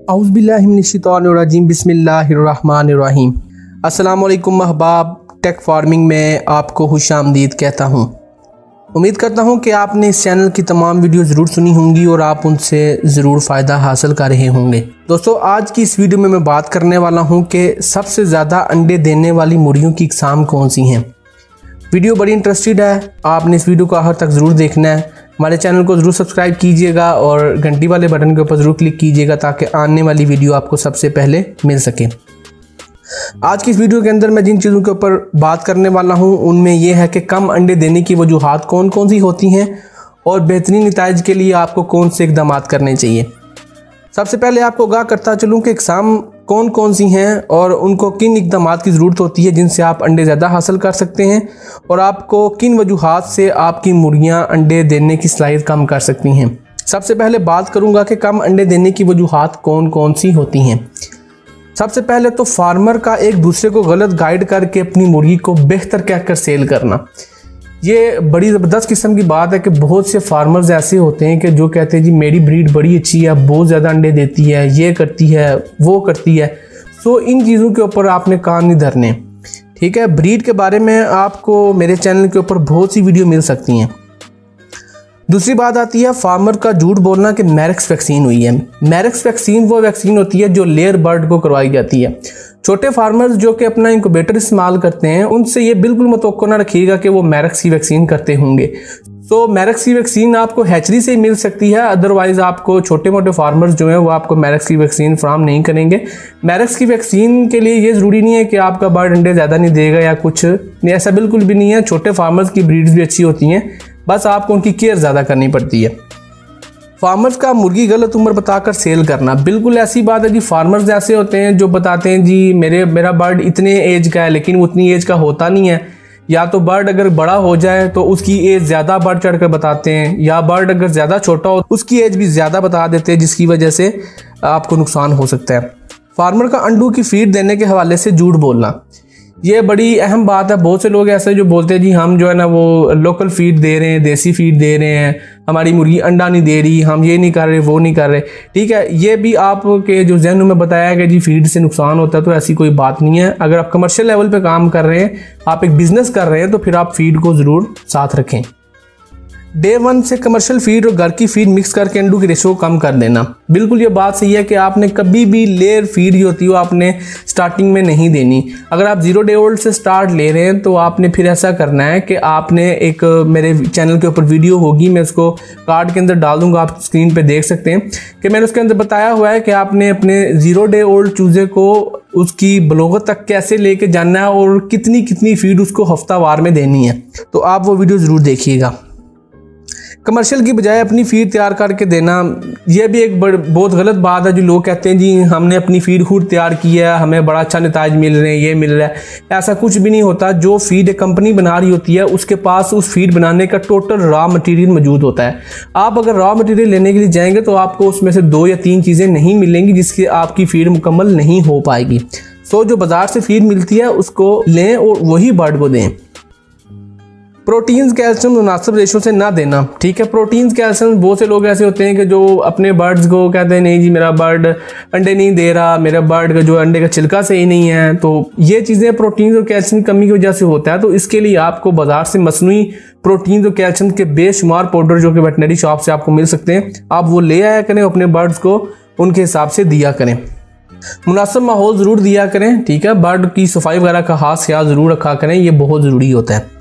औज़ुबिल्लाहिमिनश्शैतानिर्रजीम बिस्मिल्लाहिर्रहमानिर्रहीम। अस्सलाम वालेकुम अहबाब, टेक फार्मिंग में आपको खुशामदीद कहता हूँ। उम्मीद करता हूँ कि आपने इस चैनल की तमाम वीडियो ज़रूर सुनी होंगी और आप उनसे ज़रूर फ़ायदा हासिल कर रहे होंगे। दोस्तों, आज की इस वीडियो में मैं बात करने वाला हूँ कि सबसे ज़्यादा अंडे देने वाली मुर्गियों की इकसाम कौन सी हैं। वीडियो बड़ी इंटरेस्टेड है, आपने इस वीडियो को आखिर तक ज़रूर देखना है। हमारे चैनल को ज़रूर सब्सक्राइब कीजिएगा और घंटी वाले बटन के ऊपर ज़रूर क्लिक कीजिएगा ताकि आने वाली वीडियो आपको सबसे पहले मिल सके। आज की इस वीडियो के अंदर मैं जिन चीज़ों के ऊपर बात करने वाला हूं उनमें यह है कि कम अंडे देने की वजूहात कौन कौन सी होती हैं और बेहतरीन नताइज के लिए आपको कौन से इक़दाम करने चाहिए। सबसे पहले आपको आगाह करता चलूँ कि इक़साम कौन कौन सी हैं और उनको किन इक़दाम की ज़रूरत होती है जिनसे आप अंडे ज़्यादा हासिल कर सकते हैं और आपको किन वजूहात से आपकी मुर्गियाँ अंडे देने की सलाहियत कम कर सकती हैं। सबसे पहले बात करूँगा कि कम अंडे देने की वजूहात कौन कौन सी होती हैं। सबसे पहले तो फार्मर का एक दूसरे को गलत गाइड करके अपनी मुर्गी को बेहतर कहकर सेल करना। ये बड़ी ज़बरदस्त किस्म की बात है कि बहुत से फार्मर्स ऐसे होते हैं कि जो कहते हैं जी मेरी ब्रीड बड़ी अच्छी है, बहुत ज़्यादा अंडे देती है, ये करती है, वो करती है। सो इन चीज़ों के ऊपर आपने कान नहीं धरने। ठीक है, ब्रीड के बारे में आपको मेरे चैनल के ऊपर बहुत सी वीडियो मिल सकती हैं। दूसरी बात आती है फार्मर का झूठ बोलना कि मैरिक्स वैक्सीन हुई है। मैरिक्स वैक्सीन वो वैक्सीन होती है जो लेयर बर्ड को करवाई जाती है। छोटे फार्मर्स जो कि अपना इंक्यूबेटर इस्तेमाल करते हैं उनसे ये बिल्कुल मतवक्को ना रखिएगा कि वो मैरिक्स की वैक्सीन करते होंगे। तो मैरिक्स की वैक्सीन आपको हैचरी से ही मिल सकती है, अदरवाइज आपको छोटे मोटे फार्मर्स जो हैं वो आपको मैरिक्स की वैक्सीन फराहम नहीं करेंगे। मैरिक्स की वैक्सीन के लिए ये ज़रूरी नहीं है कि आपका बर्ड अंडे ज़्यादा नहीं देगा या कुछ, ऐसा बिल्कुल भी नहीं है। छोटे फार्मर्स की ब्रीड्स भी अच्छी होती हैं, बस आपको उनकी केयर ज़्यादा करनी पड़ती है। फार्मर्स का मुर्गी गलत उम्र बताकर सेल करना बिल्कुल ऐसी बात है जी। फार्मर्स ऐसे होते हैं जो बताते हैं जी मेरा बर्ड इतने एज का है, लेकिन वो उतनी एज का होता नहीं है। या तो बर्ड अगर बड़ा हो जाए तो उसकी एज ज़्यादा बढ़ चढ़ कर बताते हैं, या बर्ड अगर ज़्यादा छोटा हो उसकी एज भी ज़्यादा बता देते हैं, जिसकी वजह से आपको नुकसान हो सकता है। फार्मर का अंडों की फीड देने के हवाले से झूठ बोलना, ये बड़ी अहम बात है। बहुत से लोग ऐसे जो बोलते हैं जी हम जो है ना वो लोकल फीड दे रहे हैं, देसी फीड दे रहे हैं, हमारी मुर्गी अंडा नहीं दे रही, हम ये नहीं कर रहे, वो नहीं कर रहे। ठीक है, ये भी आपके जो जहन में बताया कि जी फीड से नुकसान होता है, तो ऐसी कोई बात नहीं है। अगर आप कमर्शियल लेवल पे काम कर रहे हैं, आप एक बिजनेस कर रहे हैं, तो फिर आप फीड को ज़रूर साथ रखें। डे 1 से कमर्शियल फीड और घर की फीड मिक्स करके अंडों की रेशो कम कर देना। बिल्कुल ये बात सही है कि आपने कभी भी लेयर फीड जो होती है वो आपने स्टार्टिंग में नहीं देनी। अगर आप 0 डे ओल्ड से स्टार्ट ले रहे हैं तो आपने फिर ऐसा करना है कि आपने एक मेरे चैनल के ऊपर वीडियो होगी, मैं उसको कार्ड के अंदर डाल दूंगा, आप स्क्रीन पे देख सकते हैं कि मैंने उसके अंदर बताया हुआ है कि आपने अपने 0 डे ओल्ड चूजे को उसकी बलोगत तक कैसे लेके जाना है और कितनी कितनी फीड उसको हफ्तावार में देनी है। तो आप वो वीडियो ज़रूर देखिएगा। कमर्शियल की बजाय अपनी फीड तैयार करके देना, यह भी एक बहुत गलत बात है। जो लोग कहते हैं जी हमने अपनी फीड खुद तैयार की है, हमें बड़ा अच्छा नताइज मिल रहे हैं, ये मिल रहा है। ऐसा कुछ भी नहीं होता। जो फीड एक कंपनी बना रही होती है उसके पास उस फीड बनाने का टोटल रॉ मटेरियल मौजूद होता है। आप अगर रॉ मटेरियल लेने के लिए जाएंगे तो आपको उसमें से 2 या 3 चीज़ें नहीं मिलेंगी जिससे आपकी फीड मुकम्मल नहीं हो पाएगी। सो जो बाजार से फीड मिलती है उसको लें और वही बर्ड को दें। प्रोटीन्स कैल्शियम मुनासिब रेशो से ना देना। ठीक है, प्रोटीन्स कैल्शियम बहुत से लोग ऐसे होते हैं कि जो अपने बर्ड्स को कहते हैं नहीं जी मेरा बर्ड अंडे नहीं दे रहा, मेरा बर्ड का जो अंडे का छिलका सही नहीं है। तो ये चीज़ें प्रोटीन्स और कैल्शियम की कमी की वजह से होता है। तो इसके लिए आपको बाजार से मसनूई प्रोटीन्स और कैल्शियम के बेशुमार पाउडर जो कि वेटनरी शॉप से आपको मिल सकते हैं, आप वो ले आया करें, अपने बर्ड्स को उनके हिसाब से दिया करें। मुनासिब माहौल ज़रूर दिया करें। ठीक है, बर्ड की सफाई वगैरह का खास ख्याल ज़रूर रखा करें, ये बहुत ज़रूरी होता है।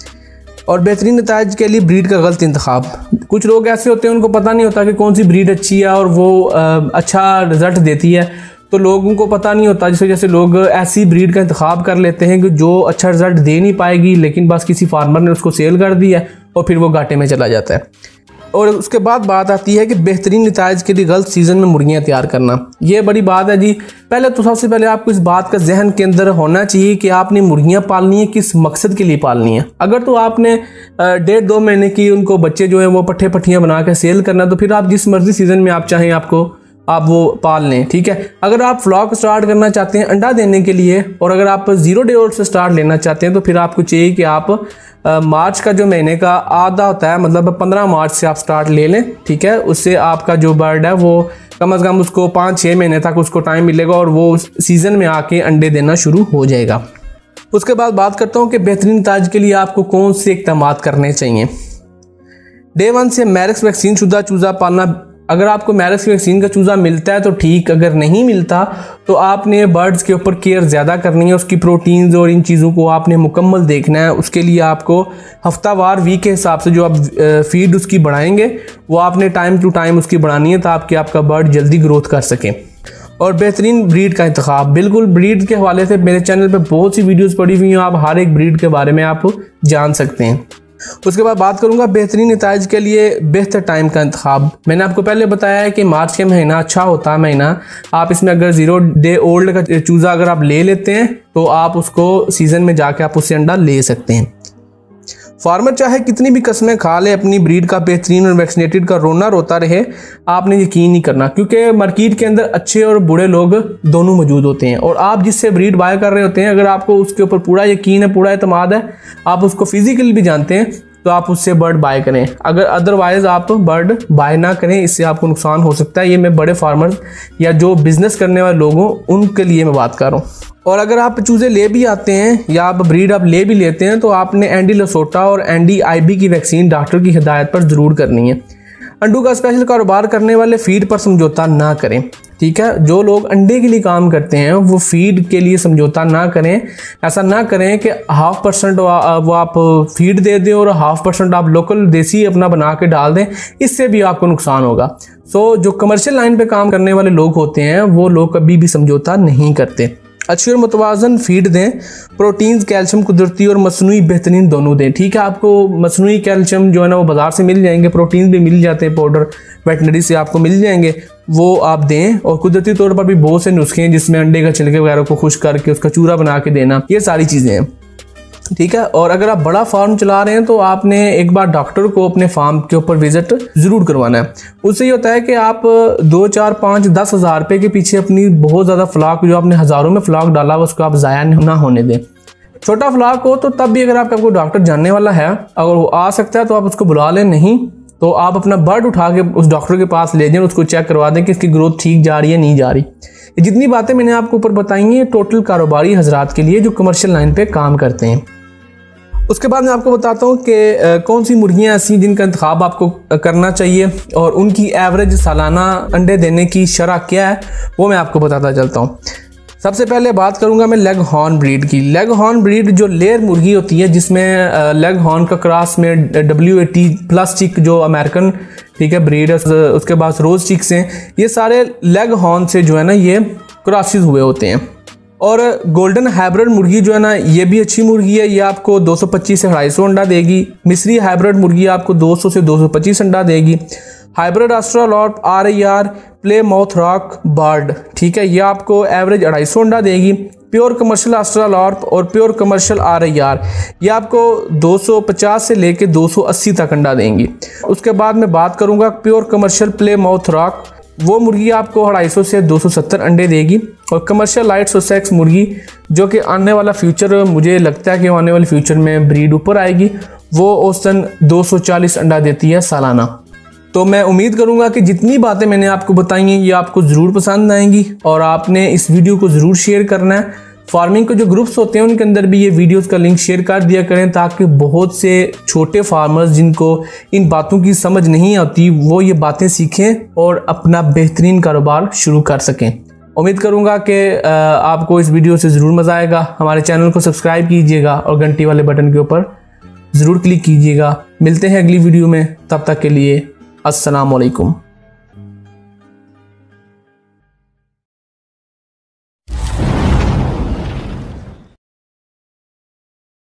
और बेहतरीन नताइज के लिए ब्रीड का गलत इंतखाब। कुछ लोग ऐसे होते हैं उनको पता नहीं होता कि कौन सी ब्रीड अच्छी है और वो अच्छा रिजल्ट देती है, तो लोगों को पता नहीं होता, जिस वजह से लोग ऐसी ब्रीड का इंतखाब कर लेते हैं कि जो अच्छा रिजल्ट दे नहीं पाएगी, लेकिन बस किसी फार्मर ने उसको सेल कर दिया है और फिर वो घाटे में चला जाता है। और उसके बाद बात आती है कि बेहतरीन नताइज के लिए गलत सीज़न में मुर्गियाँ तैयार करना। ये बड़ी बात है जी। पहले तो सबसे पहले आपको इस बात का जहन के अंदर होना चाहिए कि आपने मुर्गियाँ पालनी है, किस मकसद के लिए पालनी है। अगर तो आपने 1.5-2 महीने की उनको बच्चे जो हैं वो पट्ठे पट्टियाँ बना के सेल करना, तो फिर आप जिस मर्जी सीज़न में आप चाहें आपको आप वो पाल लें। ठीक है, अगर आप फ्लॉक स्टार्ट करना चाहते हैं अंडा देने के लिए और अगर आप 0 डे ओल्ड से स्टार्ट लेना चाहते हैं तो फिर आपको चाहिए कि आप मार्च का जो महीने का आधा होता है, मतलब 15 मार्च से आप स्टार्ट ले लें। ठीक है, उससे आपका जो बर्ड है वो कम से कम उसको 5-6 महीने तक उसको टाइम मिलेगा और वो सीज़न में आके अंडे देना शुरू हो जाएगा। उसके बाद बात करता हूँ कि बेहतरीन ताज के लिए आपको कौन से इक़दाम करने चाहिए। डे 1 से मैरिक्स वैक्सीन शुदा चूज़ा पालना। अगर आपको मैरिक्स वैक्सीन का चूज़ा मिलता है तो ठीक, अगर नहीं मिलता तो आपने बर्ड्स के ऊपर केयर ज़्यादा करनी है, उसकी प्रोटीन्स और इन चीज़ों को आपने मुकम्मल देखना है। उसके लिए आपको हफ्तावार वीक के हिसाब से जो आप फीड उसकी बढ़ाएंगे वो आपने टाइम टू टाइम उसकी बढ़ानी है ताकि आपका बर्ड जल्दी ग्रोथ कर सके। और बेहतरीन ब्रीड का इंतखाब, बिल्कुल ब्रीड के हवाले से मेरे चैनल पे बहुत सी वीडियोस पड़ी हुई हैं, आप हर एक ब्रीड के बारे में आप जान सकते हैं। उसके बाद बात करूंगा बेहतरीन नताइज के लिए बेहतर टाइम का इंतखाब। मैंने आपको पहले बताया है कि मार्च के महीना अच्छा होता है महीना। आप इसमें अगर 0 डे ओल्ड का चूज़ा अगर आप ले लेते हैं तो आप उसको सीज़न में जाके आप उससे अंडा ले सकते हैं। फार्मर चाहे कितनी भी कस्में खा ले, अपनी ब्रीड का बेहतरीन और वैक्सीनेटेड का रोना रोता रहे, आपने यकीन नहीं करना, क्योंकि मार्केट के अंदर अच्छे और बुरे लोग दोनों मौजूद होते हैं। और आप जिससे ब्रीड बाय कर रहे होते हैं, अगर आपको उसके ऊपर पूरा यकीन है, पूरा एतमाद है, आप उसको फिजिकली भी जानते हैं, तो आप उससे बर्ड बाय करें। अगर अदरवाइज आप बर्ड बाय ना करें, इससे आपको नुकसान हो सकता है। ये मैं बड़े फार्मर या जो बिजनेस करने वाले लोग हों उनके लिए मैं बात कर रहा हूँ। और अगर आप चूज़े ले भी आते हैं या आप ब्रीड आप ले भी लेते हैं तो आपने एंडी लसोटा और एंडी आईबी की वैक्सीन डॉक्टर की हिदायत पर ज़रूर करनी है। अंडों का स्पेशल कारोबार करने वाले फीड पर समझौता ना करें। ठीक है, जो लोग अंडे के लिए काम करते हैं वो फीड के लिए समझौता ना करें। ऐसा ना करें कि 0.5% वो आप फीड दे दें और 0.5% आप लोकल देसी अपना बना के डाल दें, इससे भी आपको नुकसान होगा। सो जो कमर्शियल लाइन पे काम करने वाले लोग होते हैं वो लोग कभी भी समझौता नहीं करते। अच्छी और मुतवाज़न फीड दें, प्रोटीन्स, कैल्शियम कुदरती और मसनूई बेहतरीन दोनों दें। ठीक है, आपको मसनूई कैल्शियम जो है ना वो बाज़ार से मिल जाएंगे, प्रोटीन्स भी मिल जाते हैं, पाउडर वेटनरी से आपको मिल जाएंगे, वो आप दें। और कुदरती तौर पर भी बहुत से नुस्खे हैं जिसमें अंडे का छिलके वगैरह को खुश करके उसका चूरा बना के देना, ये सारी चीज़ें हैं। ठीक है, और अगर आप बड़ा फार्म चला रहे हैं तो आपने एक बार डॉक्टर को अपने फार्म के ऊपर विजिट ज़रूर करवाना है। उससे ये होता है कि आप 2, 4, 5, 10 हज़ार रुपये के पीछे अपनी बहुत ज़्यादा फ्लॉक जो आपने हज़ारों में फ्लॉक डाला उसको आप ज़ाया ना होने दें। छोटा फ्लॉक हो तो तब भी अगर आपका कोई डॉक्टर जानने वाला है, अगर वो आ सकता है तो आप उसको बुला लें, नहीं तो आप अपना बर्ड उठा के उस डॉक्टर के पास ले जाएं, उसको चेक करवा दें कि इसकी ग्रोथ ठीक जा रही है नहीं जा रही। ये जितनी बातें मैंने आपको ऊपर बताई हैं टोटल कारोबारी हजरात के लिए जो कमर्शियल लाइन पे काम करते हैं। उसके बाद मैं आपको बताता हूँ कि कौन सी मुर्गियाँ ऐसी जिनका इंतखाब आपको करना चाहिए और उनकी एवरेज सालाना अंडे देने की शरह क्या है वो मैं आपको बताता चलता हूँ। सबसे पहले बात करूंगा मैं लेग हॉर्न ब्रीड की। लेग हॉर्न ब्रीड जो लेयर मुर्गी होती है जिसमें लेग हॉर्न का क्रॉस में WAT प्लस चिक जो अमेरिकन ठीक है ब्रीड है, उसके बाद रोज चिक्स हैं, ये सारे लेग हॉर्न से जो है ना ये क्रॉसेस हुए होते हैं। और गोल्डन हाइब्रिड मुर्गी जो है ना ये भी अच्छी मुर्गी है, ये आपको 225 से 250 अंडा देगी। मिस्री हाइब्रिड मुर्गी आपको 200 से 225 अंडा देगी। Hybrid Australorp RIR प्लेमाउथ rock bird ठीक है, ये आपको एवरेज 250 अंडा देगी। प्योर कमर्शियल ऑस्ट्रेलॉर्प और प्योर कमर्शियल RIR ये आपको 250 से लेके 280 तक अंडा देंगी। उसके बाद मैं बात करूंगा प्योर कमर्शियल प्लेमाउथ रॉक, वो मुर्गी आपको 250 से 270 अंडे देगी। और कमर्शियल लाइट सोसेक्स मुर्गी जो कि आने वाला फ्यूचर मुझे लगता है कि आने वाले फ्यूचर में ब्रीड ऊपर आएगी, वो औसतन 240 अंडा देती है सालाना। तो मैं उम्मीद करूंगा कि जितनी बातें मैंने आपको बताई हैं ये आपको ज़रूर पसंद आएंगी और आपने इस वीडियो को ज़रूर शेयर करना है। फार्मिंग के जो ग्रुप्स होते हैं उनके अंदर भी ये वीडियोस का लिंक शेयर कर दिया करें ताकि बहुत से छोटे फार्मर्स जिनको इन बातों की समझ नहीं आती वो ये बातें सीखें और अपना बेहतरीन कारोबार शुरू कर सकें। उम्मीद करूंगा कि आपको इस वीडियो से ज़रूर मज़ा आएगा। हमारे चैनल को सब्सक्राइब कीजिएगा और घंटी वाले बटन के ऊपर ज़रूर क्लिक कीजिएगा। मिलते हैं अगली वीडियो में, तब तक के लिए अस्सलाम वालेकुम।